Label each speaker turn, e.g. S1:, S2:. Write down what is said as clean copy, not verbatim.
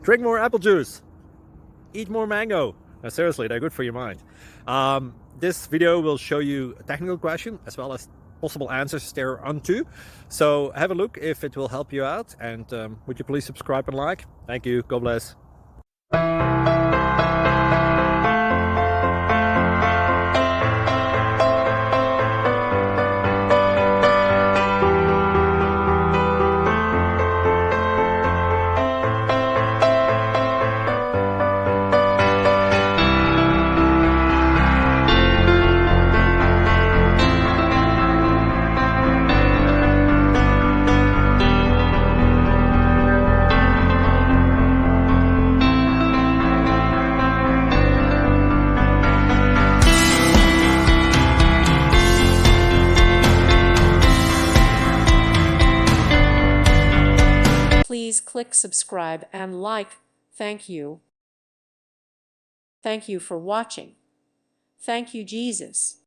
S1: Drink more apple juice. Eat more mango. No, seriously, they're good for your mind. This video will show you a technical question as well as possible answers thereunto. So have a look if it will help you out, and would you please subscribe and like? Thank you. God bless.
S2: Please click subscribe and like. Thank you. Thank you for watching. Thank you, Jesus.